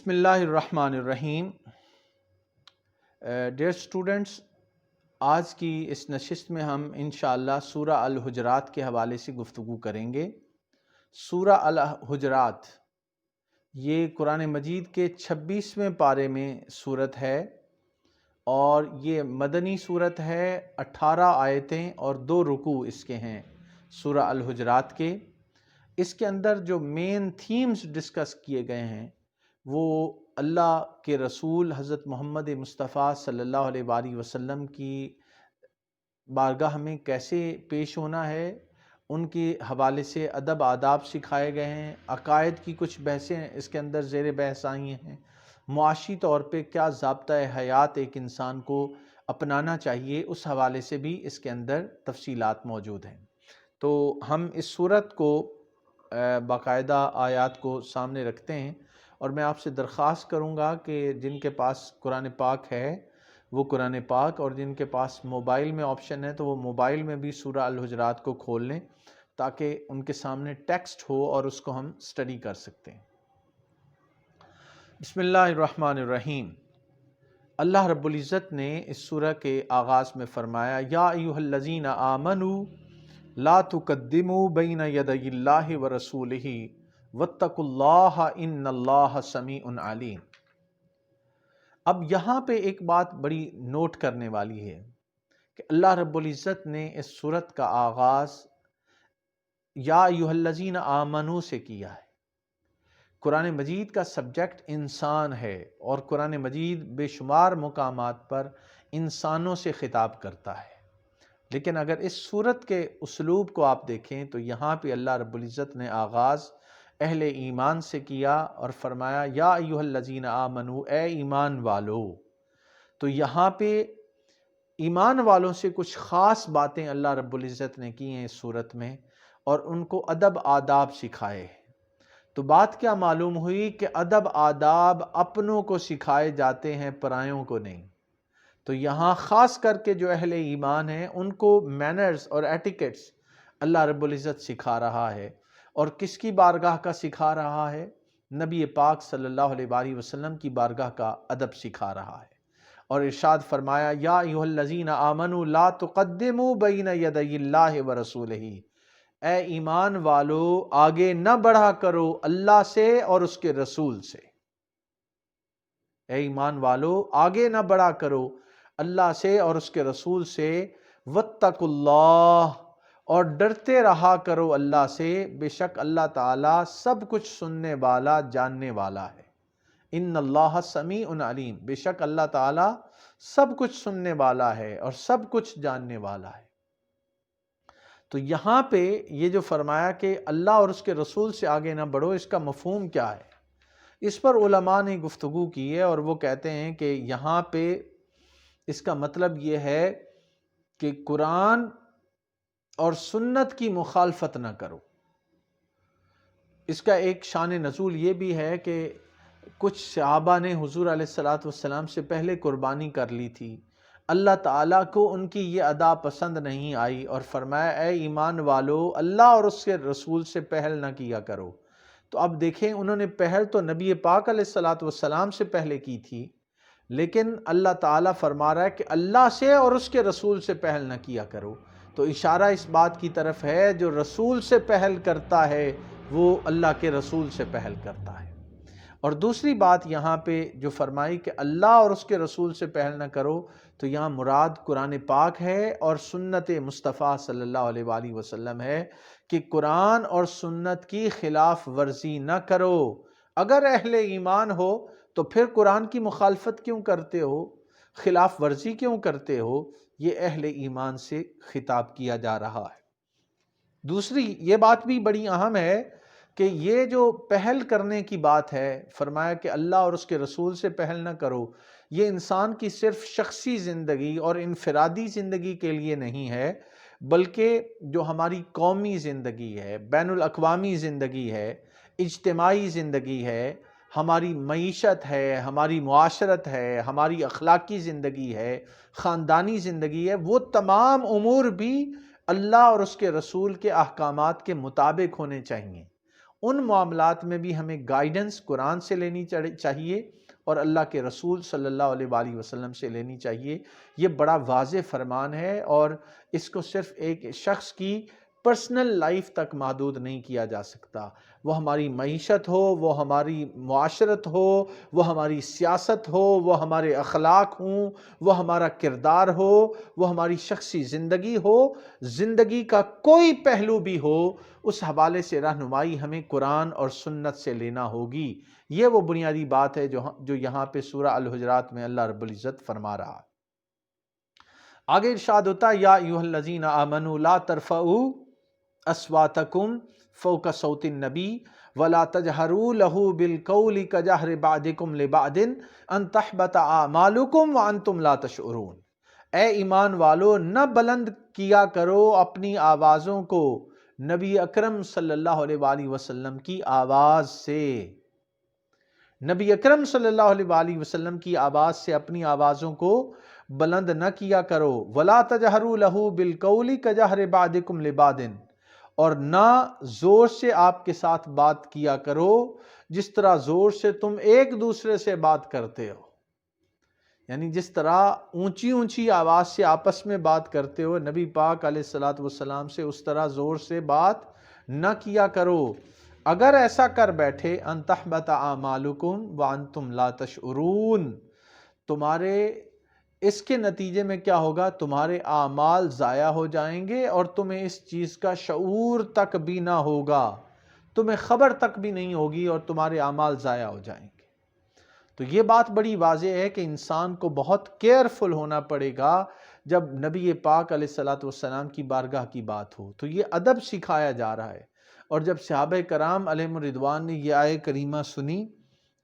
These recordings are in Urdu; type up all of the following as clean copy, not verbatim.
بسم اللہ الرحمن الرحیم۔ ڈیئر اسٹوڈنٹس، آج کی اس نشست میں ہم انشاءاللہ سورہ الحجرات کے حوالے سے گفتگو کریں گے۔ سورہ الحجرات یہ قرآن مجید کے 26ویں پارے میں صورت ہے اور یہ مدنی صورت ہے۔ 18 آیتیں اور 2 رکوع اس کے ہیں سورہ الحجرات کے۔ اس کے اندر جو مین تھیمز ڈسکس کیے گئے ہیں وہ اللہ کے رسول حضرت محمد مصطفیٰ صلی اللہ علیہ وآلہ وسلم کی بارگاہ میں کیسے پیش ہونا ہے، ان کے حوالے سے ادب آداب سکھائے گئے ہیں۔ عقائد کی کچھ بحثیں اس کے اندر زیر بحث آئی ہیں۔ معاشی طور پہ کیا ضابطۂ حیات ایک انسان کو اپنانا چاہیے، اس حوالے سے بھی اس کے اندر تفصیلات موجود ہیں۔ تو ہم اس صورت کو باقاعدہ آیات کو سامنے رکھتے ہیں اور میں آپ سے درخواست کروں گا کہ جن کے پاس قرآن پاک ہے وہ قرآن پاک، اور جن کے پاس موبائل میں آپشن ہے تو وہ موبائل میں بھی سورہ الحجرات کو کھول لیں تاکہ ان کے سامنے ٹیکسٹ ہو اور اس کو ہم سٹڈی کر سکتے ہیں۔ بسم اللہ الرحمن الرحیم۔ اللہ رب العزت نے اس سورہ کے آغاز میں فرمایا، یا ایھا الذین آمنوا لا تقدموا بین یدی اللہ ورسولہ واتقوا اللہ ان اللہ سمیع علیم۔ اب یہاں پہ ایک بات بڑی نوٹ کرنے والی ہے کہ اللہ رب العزت نے اس سورت کا آغاز یا ایھا الذین آمنوا سے کیا ہے۔ قرآن مجید کا سبجیکٹ انسان ہے اور قرآن مجید بے شمار مقامات پر انسانوں سے خطاب کرتا ہے، لیکن اگر اس سورت کے اسلوب کو آپ دیکھیں تو یہاں پہ اللہ رب العزت نے آغاز اہل ایمان سے کیا اور فرمایا یا ایھا الذین آمنوا، اے ایمان والو۔ تو یہاں پہ ایمان والوں سے کچھ خاص باتیں اللہ رب العزت نے کی ہیں اس صورت میں اور ان کو ادب آداب سکھائے ہیں۔ تو بات کیا معلوم ہوئی کہ ادب آداب اپنوں کو سکھائے جاتے ہیں، پرایوں کو نہیں۔ تو یہاں خاص کر کے جو اہل ایمان ہیں ان کو مینرز اور ایٹیکٹس اللہ رب العزت سکھا رہا ہے، اور کس کی بارگاہ کا سکھا رہا ہے؟ نبی پاک صلی اللہ علیہ وآلہ وسلم کی بارگاہ کا ادب سکھا رہا ہے، اور ارشاد فرمایا یا ایھا الذین آمنوا لا تقدموا بین یدی اللہ ورسولہ، اے ایمان والو آگے نہ بڑھا کرو اللہ سے اور اس کے رسول سے۔ اے ایمان والو آگے نہ بڑھا کرو اللہ سے اور اس کے رسول سے، واتقوا اللہ، اور ڈرتے رہا کرو اللہ سے، بے شک اللہ تعالیٰ سب کچھ سننے والا جاننے والا ہے۔ ان اللہ سمیع علیم، بے شک اللہ تعالیٰ سب کچھ سننے والا ہے اور سب کچھ جاننے والا ہے۔ تو یہاں پہ یہ جو فرمایا کہ اللہ اور اس کے رسول سے آگے نہ بڑھو، اس کا مفہوم کیا ہے؟ اس پر علماء نے گفتگو کی ہے اور وہ کہتے ہیں کہ یہاں پہ اس کا مطلب یہ ہے کہ قرآن اور سنت کی مخالفت نہ کرو۔ اس کا ایک شان نزول یہ بھی ہے کہ کچھ صحابہ نے حضور علیہ السلام سے پہلے قربانی کر لی تھی، اللہ تعالیٰ کو ان کی یہ ادا پسند نہیں آئی اور فرمایا اے ایمان والو اللہ اور اس کے رسول سے پہل نہ کیا کرو۔ تو اب دیکھیں انہوں نے پہل تو نبی پاک علیہ السلام سے پہلے کی تھی، لیکن اللہ تعالیٰ فرما رہا ہے کہ اللہ سے اور اس کے رسول سے پہل نہ کیا کرو۔ تو اشارہ اس بات کی طرف ہے جو رسول سے پہل کرتا ہے وہ اللہ کے رسول سے پہل کرتا ہے۔ اور دوسری بات یہاں پہ جو فرمائی کہ اللہ اور اس کے رسول سے پہل نہ کرو، تو یہاں مراد قرآن پاک ہے اور سنت مصطفیٰ صلی اللہ علیہ وآلہ وسلم ہے کہ قرآن اور سنت کی خلاف ورزی نہ کرو۔ اگر اہل ایمان ہو تو پھر قرآن کی مخالفت کیوں کرتے ہو، خلاف ورزی کیوں کرتے ہو؟ یہ اہل ایمان سے خطاب کیا جا رہا ہے۔ دوسری یہ بات بھی بڑی اہم ہے کہ یہ جو پہل کرنے کی بات ہے، فرمایا کہ اللہ اور اس کے رسول سے پہل نہ کرو، یہ انسان کی صرف شخصی زندگی اور انفرادی زندگی کے لیے نہیں ہے، بلکہ جو ہماری قومی زندگی ہے، بین الاقوامی زندگی ہے، اجتماعی زندگی ہے، ہماری معیشت ہے، ہماری معاشرت ہے، ہماری اخلاقی زندگی ہے، خاندانی زندگی ہے، وہ تمام امور بھی اللہ اور اس کے رسول کے احکامات کے مطابق ہونے چاہیے۔ ان معاملات میں بھی ہمیں گائیڈنس قرآن سے لینی چاہیے اور اللہ کے رسول صلی اللہ علیہ وآلہ وسلم سے لینی چاہیے۔ یہ بڑا واضح فرمان ہے اور اس کو صرف ایک شخص کی پرسنل لائف تک محدود نہیں کیا جا سکتا۔ وہ ہماری معیشت ہو، وہ ہماری معاشرت ہو، وہ ہماری سیاست ہو، وہ ہمارے اخلاق ہوں، وہ ہمارا کردار ہو، وہ ہماری شخصی زندگی ہو، زندگی کا کوئی پہلو بھی ہو، اس حوالے سے رہنمائی ہمیں قرآن اور سنت سے لینا ہوگی۔ یہ وہ بنیادی بات ہے جو یہاں پہ سورہ الحجرات میں اللہ رب العزت فرما رہا ہے۔ آگے ارشاد ہوتا ہے یا ایھا الذین آمنوا لا ترفعوا اصواتکم فوق صوت النبی ولا تجہروا لہ بالقول کجہر بعضکم لبعض ان تحبط اعمالکم وانتم لا تشعرون۔ اے ایمان والو، نہ بلند کیا کرو اپنی آوازوں کو نبی اکرم صلی اللہ علیہ وآلہ وسلم کی آواز سے، نبی اکرم صلی اللہ علیہ وآلہ وسلم کی آواز سے اپنی آوازوں کو بلند نہ کیا کرو۔ وَلَا تَجْهَرُوا لَهُ بِالْقَوْلِ كَجَهْرِ بَعْضِكُمْ لِبَعْضٍ، اور نہ زور سے آپ کے ساتھ بات کیا کرو جس طرح زور سے تم ایک دوسرے سے بات کرتے ہو، یعنی جس طرح اونچی اونچی آواز سے آپس میں بات کرتے ہو نبی پاک علیہ الصلوۃ والسلام سے اس طرح زور سے بات نہ کیا کرو۔ اگر ایسا کر بیٹھے ان تحبط اعمالکم وانتم لا تشعرون، تمہارے اس کے نتیجے میں کیا ہوگا؟ تمہارے اعمال ضائع ہو جائیں گے اور تمہیں اس چیز کا شعور تک بھی نہ ہوگا، تمہیں خبر تک بھی نہیں ہوگی اور تمہارے اعمال ضائع ہو جائیں گے۔ تو یہ بات بڑی واضح ہے کہ انسان کو بہت کیئرفل ہونا پڑے گا جب نبی پاک علیہ الصلوۃ والسلام کی بارگاہ کی بات ہو۔ تو یہ ادب سکھایا جا رہا ہے، اور جب صحابہ کرام علیہم الرضوان نے یہ آیہ کریمہ سنی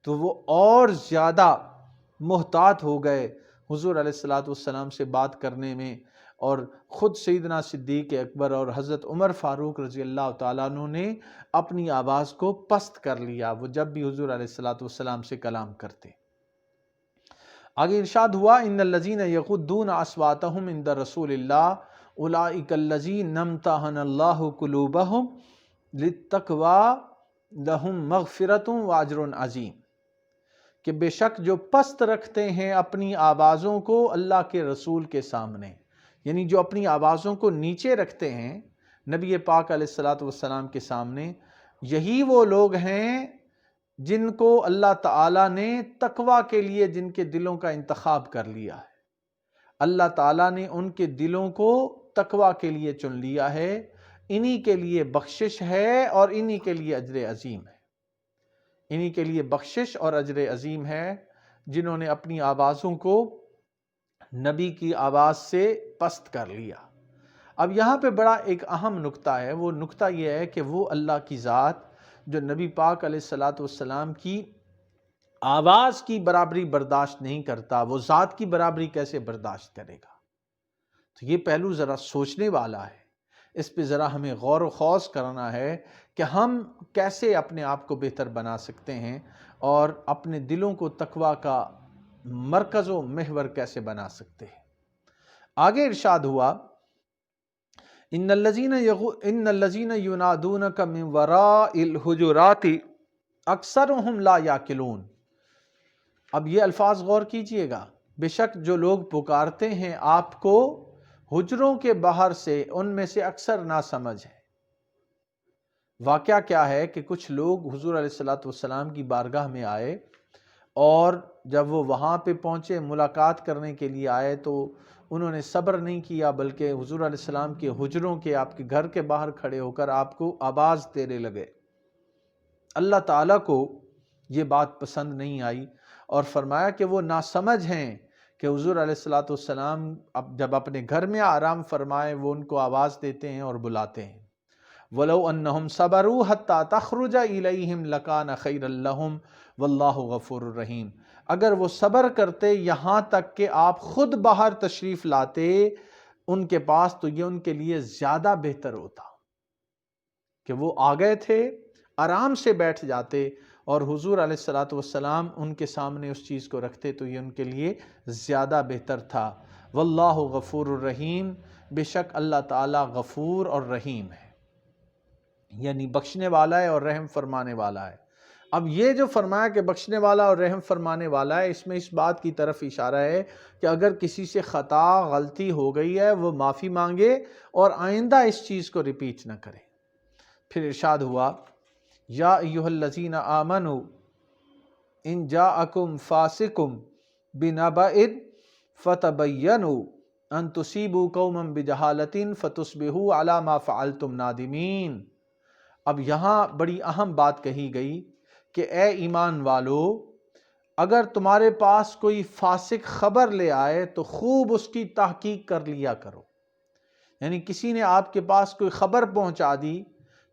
تو وہ اور زیادہ محتاط ہو گئے حضور علیہ الصلوۃ والسلام سے بات کرنے میں، اور خود سیدنا صدیق اکبر اور حضرت عمر فاروق رضی اللہ تعالیٰ عنہ نے اپنی آواز کو پست کر لیا وہ جب بھی حضور علیہ الصلوۃ والسلام سے کلام کرتے۔ آگے ارشاد ہوا ان الذین یغضون اصواتهم عند رسول اللہ اولئک الذین امتحن اللہ قلوبهم للتقوی لہم مغفرۃ واجر عظیم، کہ بے شک جو پست رکھتے ہیں اپنی آوازوں کو اللہ کے رسول کے سامنے، یعنی جو اپنی آوازوں کو نیچے رکھتے ہیں نبی پاک علیہ الصلوۃ والسلام کے سامنے، یہی وہ لوگ ہیں جن کو اللہ تعالیٰ نے تقوی کے لیے جن کے دلوں کا انتخاب کر لیا ہے۔ اللہ تعالیٰ نے ان کے دلوں کو تقوی کے لیے چن لیا ہے، انہی کے لیے بخشش ہے اور انہی کے لیے اجر عظیم ہے، انہی کے لیے بخشش اور اجر عظیم ہے جنہوں نے اپنی آوازوں کو نبی کی آواز سے پست کر لیا۔ اب یہاں پہ بڑا ایک اہم نقطہ ہے، وہ نقطہ یہ ہے کہ وہ اللہ کی ذات جو نبی پاک علیہ الصلوۃ والسلام کی آواز کی برابری برداشت نہیں کرتا، وہ ذات کی برابری کیسے برداشت کرے گا؟ تو یہ پہلو ذرا سوچنے والا ہے، اس پہ ذرا ہمیں غور و خوض کرنا ہے کہ ہم کیسے اپنے آپ کو بہتر بنا سکتے ہیں اور اپنے دلوں کو تقوی کا مرکز و محور کیسے بنا سکتے ہیں۔ آگے ارشاد ہوا ان الذین ینادونک من وراء الحجرات اکثرهم لا یعقلون۔ اب یہ الفاظ غور کیجئے گا، بے شک جو لوگ پکارتے ہیں آپ کو حجروں کے باہر سے، ان میں سے اکثر ناسمجھ ہیں۔ واقعہ کیا ہے کہ کچھ لوگ حضور علیہ الصلوۃ والسلام کی بارگاہ میں آئے، اور جب وہ وہاں پہ پہنچے ملاقات کرنے کے لیے آئے تو انہوں نے صبر نہیں کیا، بلکہ حضور علیہ السلام کے حجروں کے، آپ کے گھر کے باہر کھڑے ہو کر آپ کو آواز دینے لگے۔ اللہ تعالیٰ کو یہ بات پسند نہیں آئی اور فرمایا کہ وہ ناسمجھ ہیں کہ حضور علیہ الصلوۃ والسلام جب اپنے گھر میں آرام فرمائے وہ ان کو آواز دیتے ہیں اور بلاتے ہیں۔ وَلَوْ أَنَّهُمْ صَبَرُوا حَتَّى تَخْرُجَ إِلَيْهِمْ لَكَانَ خَيْرًا لَهُمْ وَاللَّهُ غَفُورٌ رَحِيمٌ۔ اگر وہ صبر کرتے یہاں تک کہ آپ خود باہر تشریف لاتے ان کے پاس، تو یہ ان کے لیے زیادہ بہتر ہوتا کہ وہ آ گئے تھے، آرام سے بیٹھ جاتے اور حضور علیہ الصلوۃ والسلام ان کے سامنے اس چیز کو رکھتے، تو یہ ان کے لیے زیادہ بہتر تھا۔ واللہ غفور الرحیم، بے شک اللہ تعالیٰ غفور اور رحیم ہے۔ یعنی بخشنے والا ہے اور رحم فرمانے والا ہے۔ اب یہ جو فرمایا کہ بخشنے والا اور رحم فرمانے والا ہے، اس میں اس بات کی طرف اشارہ ہے کہ اگر کسی سے خطا غلطی ہو گئی ہے وہ معافی مانگے اور آئندہ اس چیز کو ریپیٹ نہ کرے۔ پھر ارشاد ہوا یا ایھا الذین آمنوا ان جاءکم فاسق بنبأ فتبینوا ان تصیبوا قوما بجہالۃ فتصبحوا علی ما فعلتم نادمین۔ اب یہاں بڑی اہم بات کہی گئی کہ اے ایمان والو، اگر تمہارے پاس کوئی فاسق خبر لے آئے تو خوب اس کی تحقیق کر لیا کرو۔ یعنی کسی نے آپ کے پاس کوئی خبر پہنچا دی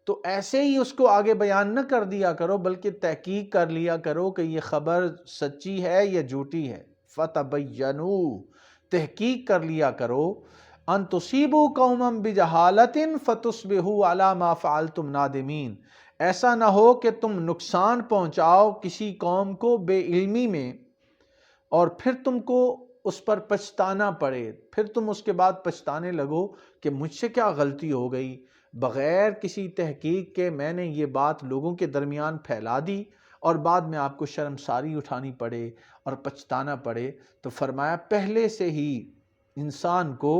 تو ایسے ہی اس کو آگے بیان نہ کر دیا کرو، بلکہ تحقیق کر لیا کرو کہ یہ خبر سچی ہے یا جھوٹی ہے۔ فتبینوا، تحقیق کر لیا کرو، ان تصیبوا قوما بجہالۃ فتصبحوا علی ما فعلتم نادمین، ایسا نہ ہو کہ تم نقصان پہنچاؤ کسی قوم کو بے علمی میں اور پھر تم کو اس پر پچھتانا پڑے، پھر تم اس کے بعد پچھتانے لگو کہ مجھ سے کیا غلطی ہو گئی، بغیر کسی تحقیق کے میں نے یہ بات لوگوں کے درمیان پھیلا دی اور بعد میں آپ کو شرمساری اٹھانی پڑے اور پچھتانا پڑے۔ تو فرمایا پہلے سے ہی انسان کو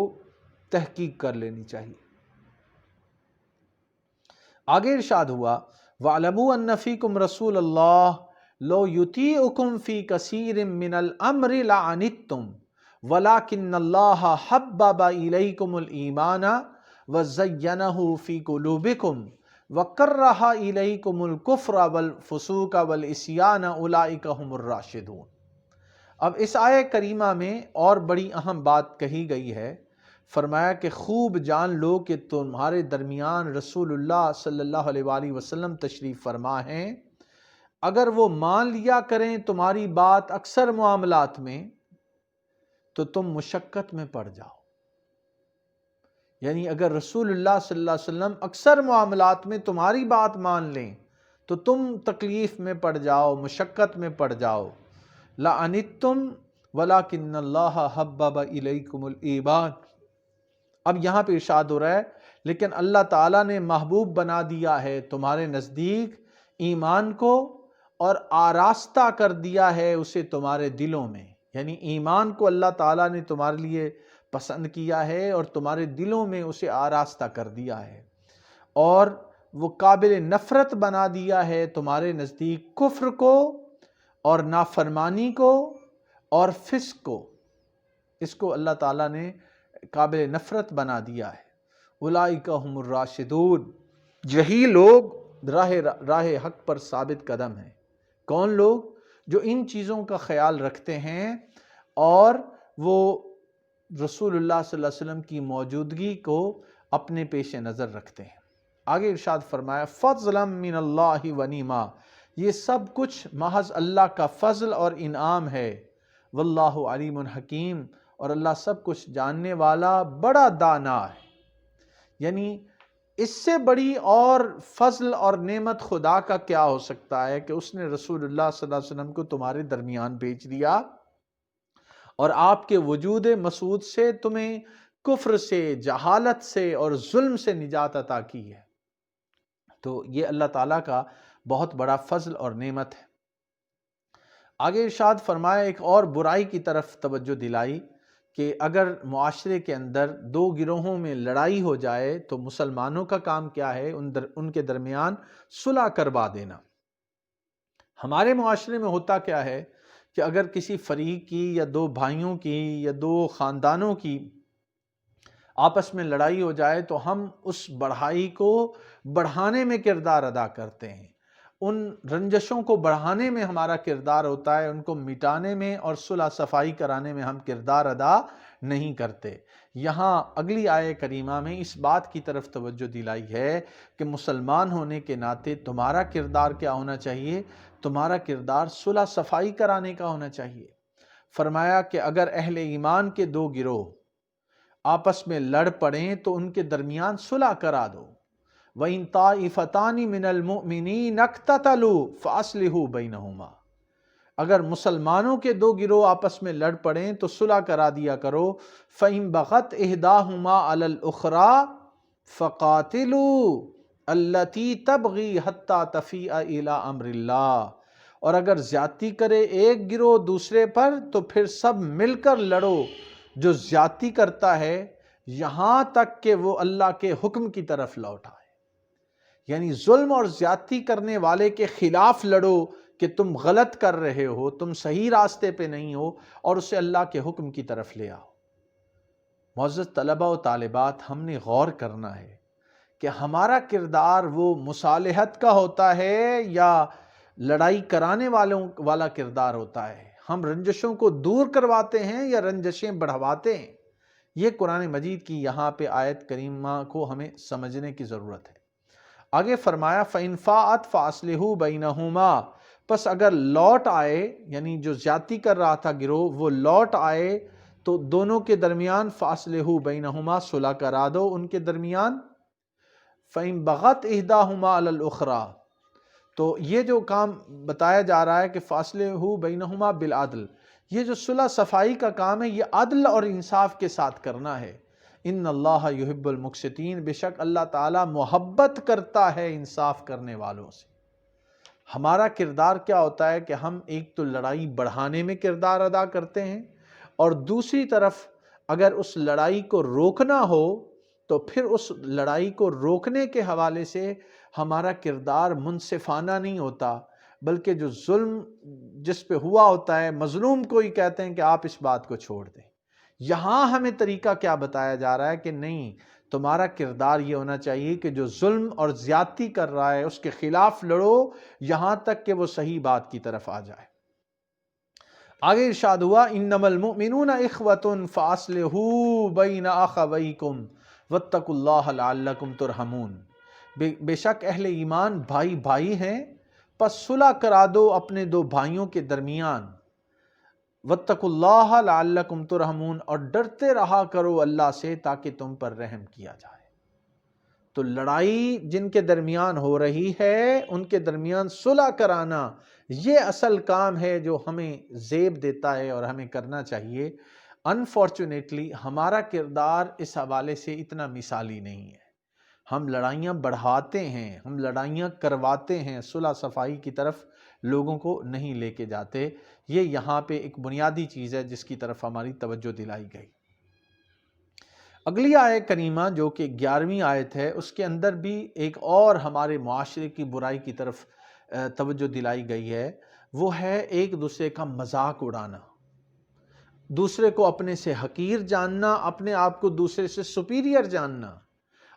تحقیق کر لینی چاہیے۔ آگے ارشاد ہوا وَاعْلَمُوا أَنَّ فِيكُمْ رَسُولَ اللَّهِ لَوْ يُطِيعُكُمْ فِي كَثِيرٍ مِّنَ الْأَمْرِ لَعَنِتُّمْ وَلَكِنَّ اللَّهَ حَبَّبَ إِلَيْكُمُ الْإِيمَانَ وَزَيَّنَهُ فِي قُلُوبِكُمْ وَكَرَّهَ إِلَيْكُمُ الْكُفْرَ وَالْفُسُوقَ وَالْعِصْيَانَ أُولَٰئِكَ هُمُ الرَّاشِدُونَ۔ اب اس آیہ کریمہ میں اور بڑی اہم بات کہی گئی ہے، فرمایا کہ خوب جان لو کہ تمہارے درمیان رسول اللہ صلی اللہ علیہ وآلہ وسلم تشریف فرما ہیں، اگر وہ مان لیا کریں تمہاری بات اکثر معاملات میں تو تم مشقت میں پڑ جاؤ۔ یعنی اگر رسول اللہ صلی اللہ علیہ وسلم اکثر معاملات میں تمہاری بات مان لیں تو تم تکلیف میں پڑ جاؤ، مشقت میں پڑ جاؤ۔ لَعَنِتُّمْ وَلَكِنَّ اللَّهَ حَبَّبَ إِلَيْكُمُ الْإِيمَانَ۔ اب یہاں پہ ارشاد ہو رہا ہے لیکن اللہ تعالیٰ نے محبوب بنا دیا ہے تمہارے نزدیک ایمان کو اور آراستہ کر دیا ہے اسے تمہارے دلوں میں۔ یعنی ایمان کو اللہ تعالیٰ نے تمہارے لیے پسند کیا ہے اور تمہارے دلوں میں اسے آراستہ کر دیا ہے، اور وہ قابل نفرت بنا دیا ہے تمہارے نزدیک کفر کو اور نافرمانی کو اور فسق کو، اس کو اللہ تعالیٰ نے قابل نفرت بنا دیا ہے۔ اولئک هم الراشدون، یہی لوگ راہ حق پر ثابت قدم ہیں۔ کون لوگ؟ جو ان چیزوں کا خیال رکھتے ہیں اور وہ رسول اللہ صلی اللہ علیہ وسلم کی موجودگی کو اپنے پیش نظر رکھتے ہیں۔ آگے ارشاد فرمایا فضلا من اللہ ونعما، یہ سب کچھ محض اللہ کا فضل اور انعام ہے۔ واللہ علیم حکیم، اور اللہ سب کچھ جاننے والا بڑا دانا ہے۔ یعنی اس سے بڑی اور فضل اور نعمت خدا کا کیا ہو سکتا ہے کہ اس نے رسول اللہ صلی اللہ علیہ وسلم کو تمہارے درمیان بھیج دیا اور آپ کے وجود مسعود سے تمہیں کفر سے، جہالت سے اور ظلم سے نجات عطا کی ہے۔ تو یہ اللہ تعالیٰ کا بہت بڑا فضل اور نعمت ہے۔ آگے ارشاد فرمایا ایک اور برائی کی طرف توجہ دلائی کہ اگر معاشرے کے اندر دو گروہوں میں لڑائی ہو جائے تو مسلمانوں کا کام کیا ہے؟ ان کے درمیان صلح کروا دینا۔ ہمارے معاشرے میں ہوتا کیا ہے کہ اگر کسی فریق کی یا دو بھائیوں کی یا دو خاندانوں کی آپس میں لڑائی ہو جائے تو ہم اس بڑھائی کو بڑھانے میں کردار ادا کرتے ہیں، ان رنجشوں کو بڑھانے میں ہمارا کردار ہوتا ہے، ان کو مٹانے میں اور صلح صفائی کرانے میں ہم کردار ادا نہیں کرتے۔ یہاں اگلی آیہ کریمہ میں اس بات کی طرف توجہ دلائی ہے کہ مسلمان ہونے کے ناطے تمہارا کردار کیا ہونا چاہیے؟ تمہارا کردار صلح صفائی کرانے کا ہونا چاہیے۔ فرمایا کہ اگر اہل ایمان کے دو گروہ آپس میں لڑ پڑیں تو ان کے درمیان صلح کرا دو۔ وَإِن طَائِفَتَانِ مِنَ الْمُؤْمِنِينَ اقْتَتَلُوا فَأَصْلِحُوا بَيْنَهُمَا، اگر مسلمانوں کے دو گروہ آپس میں لڑ پڑیں تو صلح کرا دیا کرو۔ فَإِن بَغَتْ إِحْدَاهُمَا عَلَى الْأُخْرَى فَقَاتِلُوا التی تبغی حتی تفیء الی امر اللہ، اور اگر زیادتی کرے ایک گروہ دوسرے پر تو پھر سب مل کر لڑو جو زیادتی کرتا ہے یہاں تک کہ وہ اللہ کے حکم کی طرف لوٹ آئے۔ یعنی ظلم اور زیادتی کرنے والے کے خلاف لڑو کہ تم غلط کر رہے ہو، تم صحیح راستے پہ نہیں ہو، اور اسے اللہ کے حکم کی طرف لے آؤ۔ معزز طلبہ و طالبات، ہم نے غور کرنا ہے کہ ہمارا کردار وہ مصالحت کا ہوتا ہے یا لڑائی کرانے والا کردار ہوتا ہے؟ ہم رنجشوں کو دور کرواتے ہیں یا رنجشیں بڑھواتے ہیں؟ یہ قرآن مجید کی یہاں پہ آیت کریمہ کو ہمیں سمجھنے کی ضرورت ہے۔ آگے فرمایا فَإِنْ فَاءَتْ فَأَصْلِحُوا بَيْنَهُمَا، پس اگر لوٹ آئے، یعنی جو زیادتی کر رہا تھا گروہ وہ لوٹ آئے تو دونوں کے درمیان فَأَصْلِحُوا بَيْنَهُمَا، صلح کرا دو ان کے درمیان۔ فَإِنْ بَغَتْ إِحْدَاهُمَا عَلَى الْأُخْرَى، تو یہ جو کام بتایا جا رہا ہے کہ فَأَصْلِحُوا بَيْنَهُمَا بِالْعَدْلِ، یہ جو صلح صفائی کا کام ہے یہ عدل اور انصاف کے ساتھ کرنا ہے۔ ان اللہ یحب المقسطین، بے شک اللہ تعالیٰ محبت کرتا ہے انصاف کرنے والوں سے۔ ہمارا کردار کیا ہوتا ہے کہ ہم ایک تو لڑائی بڑھانے میں کردار ادا کرتے ہیں، اور دوسری طرف اگر اس لڑائی کو روکنا ہو تو پھر اس لڑائی کو روکنے کے حوالے سے ہمارا کردار منصفانہ نہیں ہوتا، بلکہ جو ظلم جس پہ ہوا ہوتا ہے مظلوم کو ہی کہتے ہیں کہ آپ اس بات کو چھوڑ دیں۔ یہاں ہمیں طریقہ کیا بتایا جا رہا ہے کہ نہیں، تمہارا کردار یہ ہونا چاہیے کہ جو ظلم اور زیادتی کر رہا ہے اس کے خلاف لڑو یہاں تک کہ وہ صحیح بات کی طرف آ جائے۔ آگے ارشاد ہوا انما المؤمنون اخوة فاصلحوا بین اخویکم واتقوا اللہ لعلکم ترحمون، بے شک اہل ایمان بھائی بھائی ہیں، پس صلح کرا دو اپنے دو بھائیوں کے درمیان۔ واتقوا اللہ لعلکم ترحمون، اور ڈرتے رہا کرو اللہ سے تاکہ تم پر رحم کیا جائے۔ تو لڑائی جن کے درمیان ہو رہی ہے ان کے درمیان صلح کرانا یہ اصل کام ہے جو ہمیں زیب دیتا ہے اور ہمیں کرنا چاہیے۔ انفارچونیٹلی ہمارا کردار اس حوالے سے اتنا مثالی نہیں ہے۔ ہم لڑائیاں بڑھاتے ہیں، ہم لڑائیاں کرواتے ہیں، صلح صفائی کی طرف لوگوں کو نہیں لے کے جاتے۔ یہ یہاں پہ ایک بنیادی چیز ہے جس کی طرف ہماری توجہ دلائی گئی۔ اگلی آیت کریمہ جو کہ 11ویں آیت ہے، اس کے اندر بھی ایک اور ہمارے معاشرے کی برائی کی طرف توجہ دلائی گئی ہے، وہ ہے ایک دوسرے کا مذاق اڑانا، دوسرے کو اپنے سے حقیر جاننا، اپنے آپ کو دوسرے سے سپیریئر جاننا،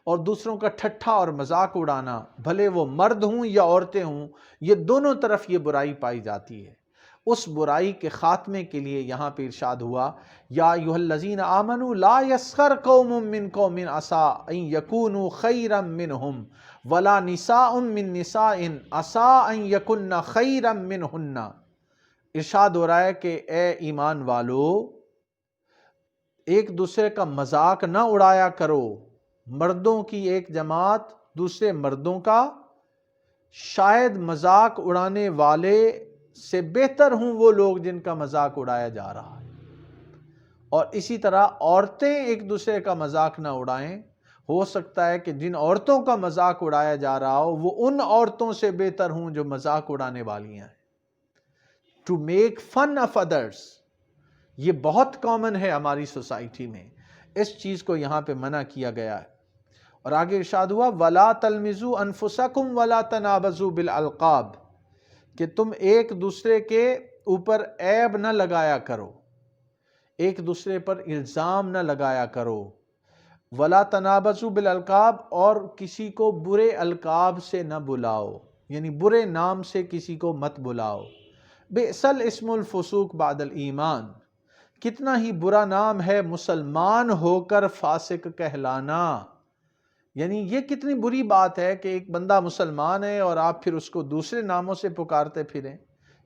اور دوسروں کا ٹھٹھا اور مذاق اڑانا، بھلے وہ مرد ہوں یا عورتیں ہوں، یہ دونوں طرف یہ برائی پائی جاتی ہے۔ اس برائی کے خاتمے کے لیے یہاں پہ ارشاد ہوا یا ایھا الذین آمنوا لا یسخر قوم من قوم عسیٰ ان یکونوا خیرا منہم ولا نساء من نساء عسیٰ ان یکن خیرا منہن۔ ارشاد ہو رہا ہے کہ اے ایمان والو، ایک دوسرے کا مذاق نہ اڑایا کرو، مردوں کی ایک جماعت دوسرے مردوں کا، شاید مذاق اڑانے والے سے بہتر ہوں وہ لوگ جن کا مذاق اڑایا جا رہا ہے، اور اسی طرح عورتیں ایک دوسرے کا مذاق نہ اڑائیں۔ ہو سکتا ہے کہ جن عورتوں کا مذاق اڑایا جا رہا ہو وہ ان عورتوں سے بہتر ہوں جو مذاق اڑانے والی ہیں۔ To make fun of others, یہ بہت کامن ہے ہماری سوسائٹی میں، اس چیز کو یہاں پہ منع کیا گیا ہے۔ اور آگے ارشاد ہوا وَلَا تَلْمِزُوا أَنفُسَكُمْ وَلَا تَنَابَزُوا بِالْأَلْقَابِ، کہ تم ایک دوسرے کے اوپر عیب نہ لگایا کرو، ایک دوسرے پر الزام نہ لگایا کرو۔ وَلَا تَنَابَزُوا بِالْأَلْقَابِ، اور کسی کو برے القاب سے نہ بلاؤ، یعنی برے نام سے کسی کو مت بلاؤ۔ بئس الاسم الفسوق بعد الایمان، کتنا ہی برا نام ہے مسلمان ہو کر فاسق کہلانا۔ یعنی یہ کتنی بری بات ہے کہ ایک بندہ مسلمان ہے اور آپ پھر اس کو دوسرے ناموں سے پکارتے پھریں،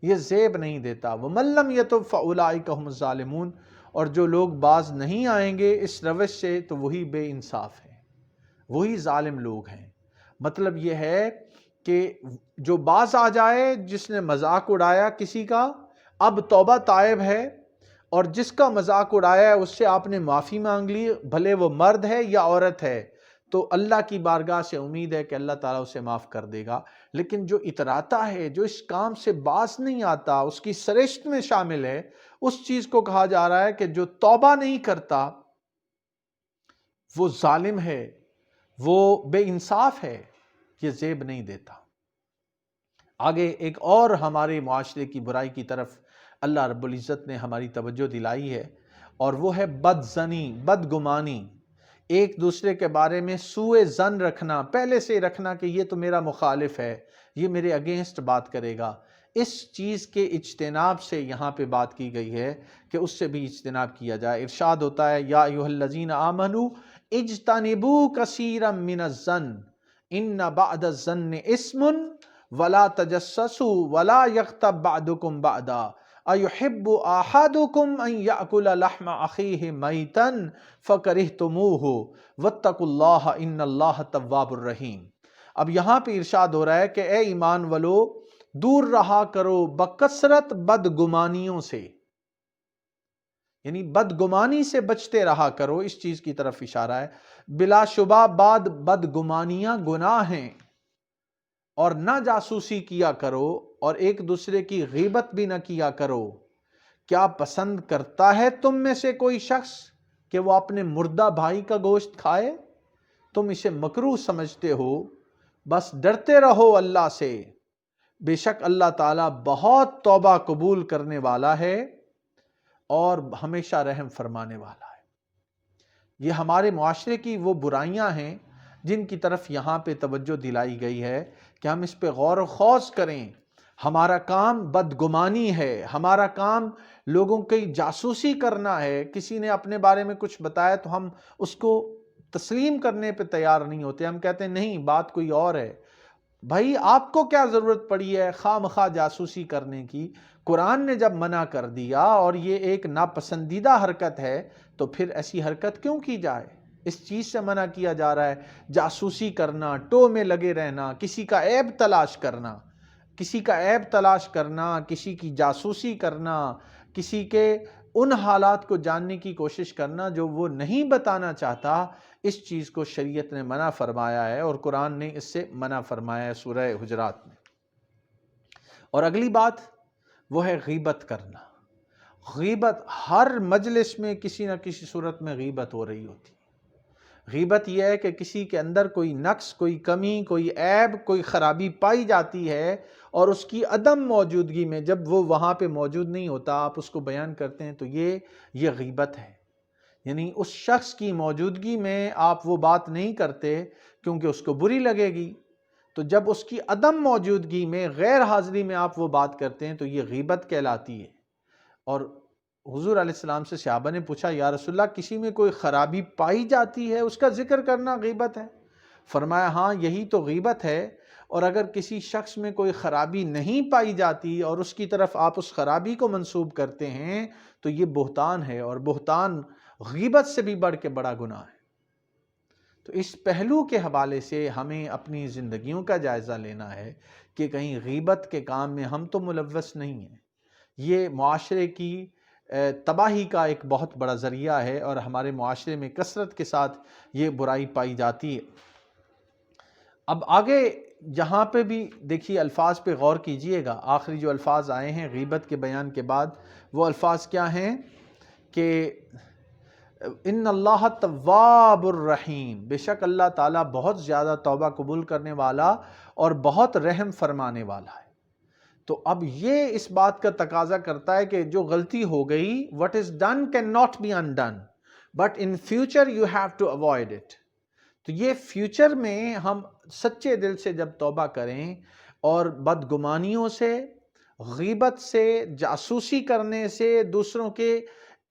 یہ زیب نہیں دیتا۔ وَمَن لَّمْ يَتُبْ فَأُولَٰئِکَ هُمُ الظَّالِمُونَ، اور جو لوگ باز نہیں آئیں گے اس روش سے تو وہی بے انصاف ہیں، وہی ظالم لوگ ہیں۔ مطلب یہ ہے کہ جو باز آ جائے، جس نے مذاق اڑایا کسی کا، اب توبہ تائب ہے، اور جس کا مذاق اڑایا ہے اس سے آپ نے معافی مانگ لی، بھلے وہ مرد ہے یا عورت ہے، تو اللہ کی بارگاہ سے امید ہے کہ اللہ تعالیٰ اسے معاف کر دے گا. لیکن جو اتراتا ہے، جو اس کام سے باز نہیں آتا، اس کی سرشت میں شامل ہے، اس چیز کو کہا جا رہا ہے کہ جو توبہ نہیں کرتا وہ ظالم ہے، وہ بے انصاف ہے، یہ زیب نہیں دیتا. آگے ایک اور ہمارے معاشرے کی برائی کی طرف اللہ رب العزت نے ہماری توجہ دلائی ہے، اور وہ ہے بد زنی، بد گمانی. ایک دوسرے کے بارے میں سوء ظن رکھنا، پہلے سے رکھنا کہ یہ تو میرا مخالف ہے، یہ میرے اگینسٹ بات کرے گا. اس چیز کے اجتناب سے یہاں پہ بات کی گئی ہے کہ اس سے بھی اجتناب کیا جائے. ارشاد ہوتا ہے یا ایھا الذین آمنوا اجتنبوا کثیرا من الظن ان بعد الظن اسم ولا تجسسوا ولا یغتب بعضکم بعضا ایحب احدکم ان یأکل لحم اخیہ میتا فکرہتموہ واتقوا اللہ ان اللہ تواب الرحیم. اب یہاں پہ ارشاد ہو رہا ہے کہ اے ایمان والو، دور رہا کرو بکثرت بدگمانیوں سے، یعنی بدگمانی سے بچتے رہا کرو. اس چیز کی طرف اشارہ ہے. بلا شبہ بدگمانیاں گناہ ہیں، اور نہ جاسوسی کیا کرو، اور ایک دوسرے کی غیبت بھی نہ کیا کرو. کیا پسند کرتا ہے تم میں سے کوئی شخص کہ وہ اپنے مردہ بھائی کا گوشت کھائے؟ تم اسے مکروہ سمجھتے ہو. بس ڈرتے رہو اللہ سے، بے شک اللہ تعالیٰ بہت توبہ قبول کرنے والا ہے اور ہمیشہ رحم فرمانے والا ہے. یہ ہمارے معاشرے کی وہ برائیاں ہیں جن کی طرف یہاں پہ توجہ دلائی گئی ہے کہ ہم اس پہ غور و خوض کریں. ہمارا کام بدگمانی ہے، ہمارا کام لوگوں کی جاسوسی کرنا ہے. کسی نے اپنے بارے میں کچھ بتایا تو ہم اس کو تسلیم کرنے پہ تیار نہیں ہوتے. ہم کہتے ہیں نہیں، بات کوئی اور ہے. بھائی آپ کو کیا ضرورت پڑی ہے خواہ مخواہ جاسوسی کرنے کی؟ قرآن نے جب منع کر دیا اور یہ ایک ناپسندیدہ حرکت ہے تو پھر ایسی حرکت کیوں کی جائے؟ اس چیز سے منع کیا جا رہا ہے. جاسوسی کرنا، ٹو میں لگے رہنا، کسی کا عیب تلاش کرنا، کسی کا عیب تلاش کرنا، کسی کی جاسوسی کرنا، کسی کے ان حالات کو جاننے کی کوشش کرنا جو وہ نہیں بتانا چاہتا، اس چیز کو شریعت نے منع فرمایا ہے، اور قرآن نے اس سے منع فرمایا ہے سورہ حجرات میں. اور اگلی بات وہ ہے غیبت کرنا. غیبت ہر مجلس میں کسی نہ کسی صورت میں غیبت ہو رہی ہوتی. غیبت یہ ہے کہ کسی کے اندر کوئی نقص، کوئی کمی، کوئی عیب، کوئی خرابی پائی جاتی ہے، اور اس کی عدم موجودگی میں، جب وہ وہاں پہ موجود نہیں ہوتا، آپ اس کو بیان کرتے ہیں تو یہ غیبت ہے. یعنی اس شخص کی موجودگی میں آپ وہ بات نہیں کرتے کیونکہ اس کو بری لگے گی. تو جب اس کی عدم موجودگی میں، غیر حاضری میں آپ وہ بات کرتے ہیں تو یہ غیبت کہلاتی ہے. اور حضور علیہ السلام سے صحابہ نے پوچھا یا رسول اللہ، کسی میں کوئی خرابی پائی جاتی ہے، اس کا ذکر کرنا غیبت ہے؟ فرمایا ہاں، یہی تو غیبت ہے. اور اگر کسی شخص میں کوئی خرابی نہیں پائی جاتی اور اس کی طرف آپ اس خرابی کو منسوب کرتے ہیں تو یہ بہتان ہے، اور بہتان غیبت سے بھی بڑھ کے بڑا گناہ ہے. تو اس پہلو کے حوالے سے ہمیں اپنی زندگیوں کا جائزہ لینا ہے کہ کہیں غیبت کے کام میں ہم تو ملوث نہیں ہیں. یہ معاشرے کی تباہی کا ایک بہت بڑا ذریعہ ہے، اور ہمارے معاشرے میں کثرت کے ساتھ یہ برائی پائی جاتی ہے. اب آگے جہاں پہ بھی دیکھیے الفاظ پہ غور کیجئے گا. آخری جو الفاظ آئے ہیں غیبت کے بیان کے بعد، وہ الفاظ کیا ہیں کہ ان اللہ تواب الرحیم، بے شک اللہ تعالیٰ بہت زیادہ توبہ قبول کرنے والا اور بہت رحم فرمانے والا ہے. تو اب یہ اس بات کا تقاضا کرتا ہے کہ جو غلطی ہو گئی، what is done cannot be undone but in future you have to avoid it. تو یہ فیوچر میں ہم سچے دل سے جب توبہ کریں اور بدگمانیوں سے، غیبت سے، جاسوسی کرنے سے، دوسروں کے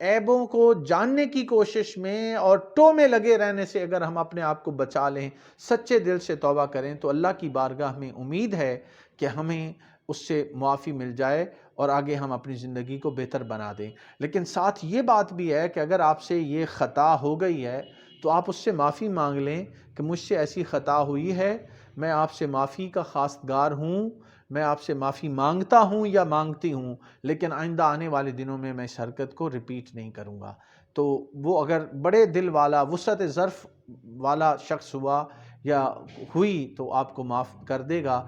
عیبوں کو جاننے کی کوشش میں اور ٹو میں لگے رہنے سے اگر ہم اپنے آپ کو بچا لیں، سچے دل سے توبہ کریں، تو اللہ کی بارگاہ میں امید ہے کہ ہمیں اس سے معافی مل جائے اور آگے ہم اپنی زندگی کو بہتر بنا دیں. لیکن ساتھ یہ بات بھی ہے کہ اگر آپ سے یہ خطا ہو گئی ہے تو آپ اس سے معافی مانگ لیں کہ مجھ سے ایسی خطا ہوئی ہے، میں آپ سے معافی کا خواستگار ہوں، میں آپ سے معافی مانگتا ہوں یا مانگتی ہوں، لیکن آئندہ آنے والے دنوں میں اس حرکت کو ریپیٹ نہیں کروں گا۔ تو وہ اگر بڑے دل والا، وسعت ظرف والا شخص ہوا یا ہوئی تو آپ کو معاف کر دے گا،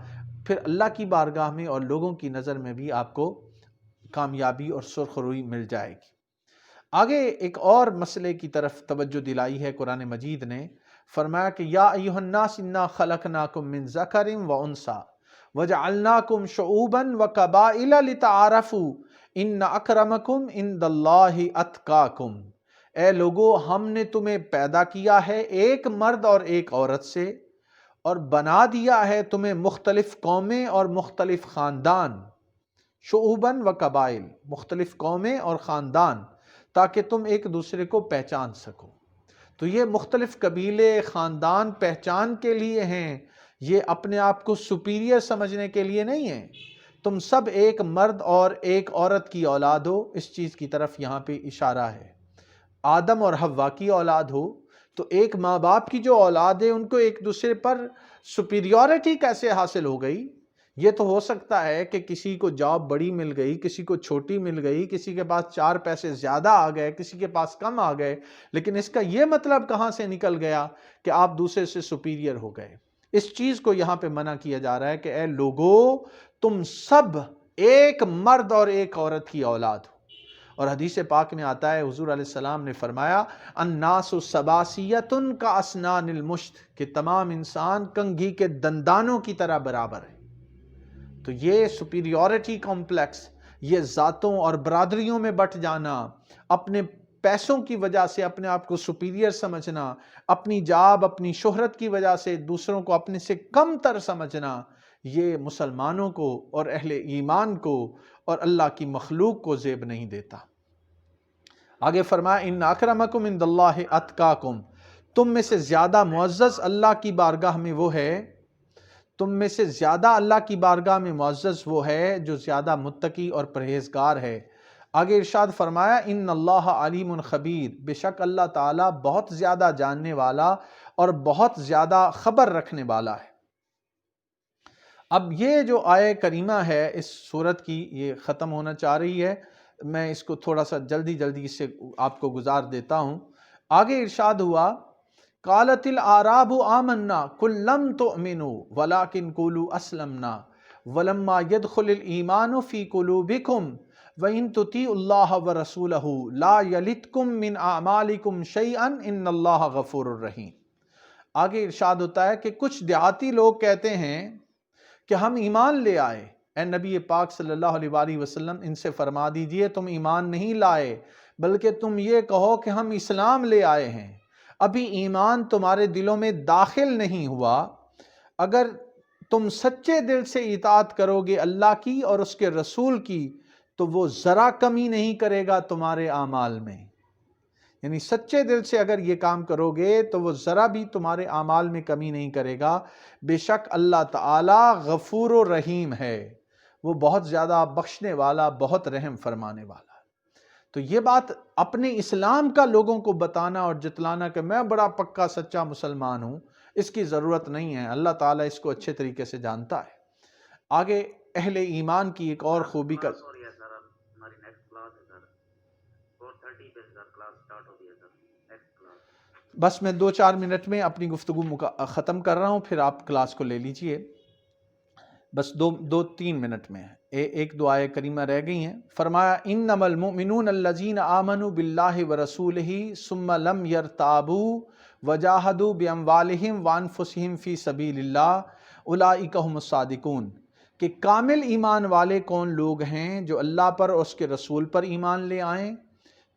پھر اللہ کی بارگاہ میں اور لوگوں کی نظر میں بھی آپ کو کامیابی اور سرخ روئی مل جائے گی۔ آگے ایک اور مسئلے کی طرف توجہ دلائی ہے قرآن مجید نے، فرمایا کہ یا ایھا الناس انا خلقناکم من ذکر و انثی وجعلناکم شعوبا وقبائل لتعارفوا ان اکرمکم عند اللہ اتقاکم۔ اے لوگو، ہم نے تمہیں پیدا کیا ہے ایک مرد اور ایک عورت سے، اور بنا دیا ہے تمہیں مختلف قومیں اور مختلف خاندان، شعوباً و قبائل، مختلف قومیں اور خاندان، تاکہ تم ایک دوسرے کو پہچان سکو۔ تو یہ مختلف قبیلے، خاندان پہچان کے لیے ہیں، یہ اپنے آپ کو سپیریئر سمجھنے کے لیے نہیں ہیں۔ تم سب ایک مرد اور ایک عورت کی اولاد ہو، اس چیز کی طرف یہاں پہ اشارہ ہے۔ آدم اور حوا کی اولاد ہو تو ایک ماں باپ کی جو اولاد ہے ان کو ایک دوسرے پر سپیریورٹی کیسے حاصل ہو گئی؟ یہ تو ہو سکتا ہے کہ کسی کو جاب بڑی مل گئی، کسی کو چھوٹی مل گئی، کسی کے پاس 4 پیسے زیادہ آ گئے، کسی کے پاس کم آ گئے، لیکن اس کا یہ مطلب کہاں سے نکل گیا کہ آپ دوسرے سے سپیریئر ہو گئے؟ اس چیز کو یہاں پہ منع کیا جا رہا ہے کہ اے لوگو، تم سب ایک مرد اور ایک عورت کی اولاد ہو۔ اور حدیث پاک میں آتا ہے، حضور علیہ السلام نے فرمایا الناس سباسیۃ کاسنان المشت، کہ تمام انسان کنگھی کے دندانوں کی طرح برابر ہے۔ تو یہ سپیریورٹی کمپلیکس، یہ ذاتوں اور برادریوں میں بٹ جانا، اپنے پیسوں کی وجہ سے اپنے آپ کو سپیریئر سمجھنا، اپنی جاب، اپنی شہرت کی وجہ سے دوسروں کو اپنے سے کم تر سمجھنا، یہ مسلمانوں کو اور اہل ایمان کو اور اللہ کی مخلوق کو زیب نہیں دیتا۔ آگے فرمایا ان اکرمکم عند اللہ اتقاکم، تم میں سے زیادہ معزز اللہ کی بارگاہ میں وہ ہے، تم میں سے زیادہ اللہ کی بارگاہ میں معزز وہ ہے جو زیادہ متقی اور پرہیزگار ہے۔ آگے ارشاد فرمایا ان اللہ علیم خبیر، بے شک اللہ تعالیٰ بہت زیادہ جاننے والا اور بہت زیادہ خبر رکھنے والا ہے۔ اب یہ جو آیہ کریمہ ہے اس سورت کی، یہ ختم ہونا چاہ رہی ہے، میں اس کو تھوڑا سا جلدی سے آپ کو گزار دیتا ہوں۔ آگے ارشاد ہوا قالت الاعراب آمنا قل لم تؤمنوا ولكن قولوا اسلمنا ولما يدخل الايمان في قلوبكم وان تطيعوا الله ورسوله لا يلتكم من اعمالكم شيئا ان الله غفور رحيم۔ آگے ارشاد ہوتا ہے کہ کچھ دیہاتی لوگ کہتے ہیں کہ ہم ایمان لے آئے۔ اے نبی پاک صلی اللہ علیہ وآلہ وسلم ان سے فرما دیجئے تم ایمان نہیں لائے، بلکہ تم یہ کہو کہ ہم اسلام لے آئے ہیں، ابھی ایمان تمہارے دلوں میں داخل نہیں ہوا۔ اگر تم سچے دل سے اطاعت کرو گے اللہ کی اور اس کے رسول کی تو وہ ذرا کمی نہیں کرے گا تمہارے اعمال میں، یعنی سچے دل سے اگر یہ کام کرو گے تو وہ ذرا بھی تمہارے اعمال میں کمی نہیں کرے گا۔ بے شک اللہ تعالی غفور و رحیم ہے، وہ بہت زیادہ بخشنے والا، بہت رحم فرمانے والا۔ تو یہ بات اپنے اسلام کا لوگوں کو بتانا اور جتلانا کہ میں بڑا پکا سچا مسلمان ہوں، اس کی ضرورت نہیں ہے، اللہ تعالیٰ اس کو اچھے طریقے سے جانتا ہے۔ آگے اہل ایمان کی ایک اور خوبی کا بس میں 2-4 منٹ میں اپنی گفتگو ختم کر رہا ہوں، پھر آپ کلاس کو لے لیجئے، بس 2-3 منٹ میں ایک دو آیے کریمہ رہ گئی ہیں۔ فرمایا انما المؤمنون الذین آمنوا باللہ ورسولہ ثم لم یرتابوا وجاہدوا باموالہم وانفسہم فی سبیل اللہ اولئک ھم الصادقون، کہ کامل ایمان والے کون لوگ ہیں جو اللہ پر اور اس کے رسول پر ایمان لے آئیں،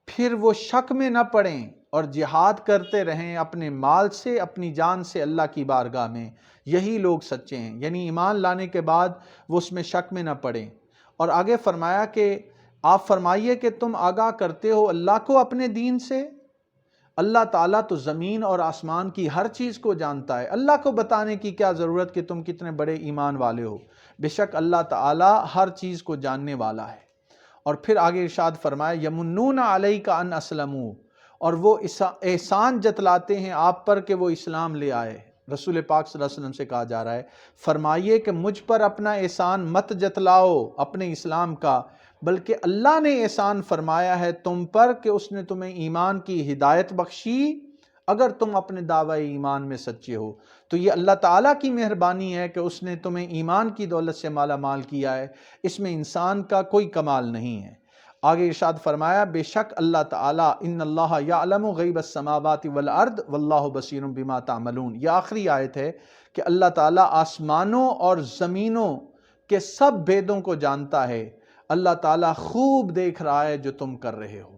پھر وہ شک میں نہ پڑیں اور جہاد کرتے رہیں اپنے مال سے، اپنی جان سے اللہ کی بارگاہ میں، یہی لوگ سچے ہیں۔ یعنی ایمان لانے کے بعد وہ اس میں شک میں نہ پڑیں۔ اور آگے فرمایا کہ آپ فرمائیے کہ تم آگاہ کرتے ہو اللہ کو اپنے دین سے، اللہ تعالیٰ تو زمین اور آسمان کی ہر چیز کو جانتا ہے، اللہ کو بتانے کی کیا ضرورت کہ تم کتنے بڑے ایمان والے ہو، بے شک اللہ تعالیٰ ہر چیز کو جاننے والا ہے۔ اور پھر آگے ارشاد فرمایا یمنون علیک ان اسلموا، اور وہ احسان جتلاتے ہیں آپ پر کہ وہ اسلام لے آئے، رسول پاک صلی اللہ علیہ وسلم سے کہا جا رہا ہے، فرمائیے کہ مجھ پر اپنا احسان مت جتلاؤ اپنے اسلام کا، بلکہ اللہ نے احسان فرمایا ہے تم پر کہ اس نے تمہیں ایمان کی ہدایت بخشی اگر تم اپنے دعوی ایمان میں سچے ہو۔ تو یہ اللہ تعالیٰ کی مہربانی ہے کہ اس نے تمہیں ایمان کی دولت سے مالا مال کیا ہے، اس میں انسان کا کوئی کمال نہیں ہے۔ آگے ارشاد فرمایا بے شک اللہ تعالیٰ ان اللہ یعلم غیب السماوات والارض واللہ بصیر بما تعملون، یہ آخری آیت ہے کہ اللہ تعالیٰ آسمانوں اور زمینوں کے سب بھیدوں کو جانتا ہے، اللہ تعالیٰ خوب دیکھ رہا ہے جو تم کر رہے ہو۔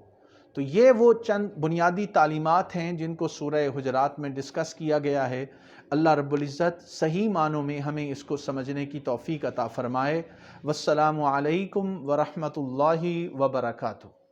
تو یہ وہ چند بنیادی تعلیمات ہیں جن کو سورہ حجرات میں ڈسکس کیا گیا ہے۔ اللہ رب العزت صحیح معنوں میں ہمیں اس کو سمجھنے کی توفیق عطا فرمائے۔ والسلام علیکم ورحمۃ اللہ وبرکاتہ۔